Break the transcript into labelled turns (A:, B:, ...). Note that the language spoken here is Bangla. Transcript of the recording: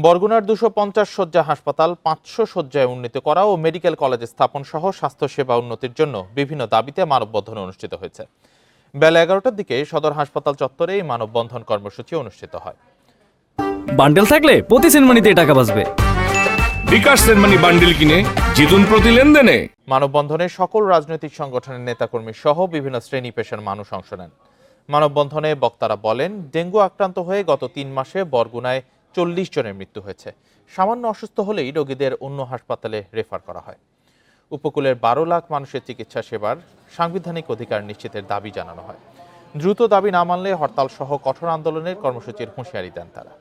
A: বরগুনার 250 শয্যা হাসপাতাল 500 শয্যায় উন্নীত করা ও মেডিকেল কলেজ স্থাপন সহ স্বাস্থ্যসেবা উন্নতির জন্য বিভিন্ন দাবিতে মানববন্ধন অনুষ্ঠিত হয়েছে। বেলা 11টার দিকে সদর হাসপাতাল চত্বরে এই মানববন্ধন কর্মসূচি অনুষ্ঠিত হয়।
B: বান্ডেল থাকলে প্রতি সেনমানিতে টাকা বাঁচবে।
C: বিকাশ সেনমানি বান্ডেল কিনে জিতুন প্রতি লেনদেনে।
A: মানববন্ধনে সকল রাজনৈতিক সংগঠনের নেতাকর্মী সহ বিভিন্ন শ্রেণী পেশার মানুষ অংশ নেন। মানববন্ধনে বক্তারা বলেন, ডেঙ্গু আক্রান্ত হয়ে গত 3 মাসে বরগুনায় 40 জনের মৃত্যু হয়েছে। সামান্য অসুস্থ হলেই রোগীদের অন্য হাসপাতালে রেফার করা হয়। উপকূলের 12 লাখ মানুষের চিকিৎসা সেবার সাংবিধানিক অধিকার নিশ্চিতের দাবি জানানো হয়। দ্রুত দাবি না মানলে হরতাল সহ কঠোর আন্দোলনের কর্মসূচির হুঁশিয়ারি দেন তারা।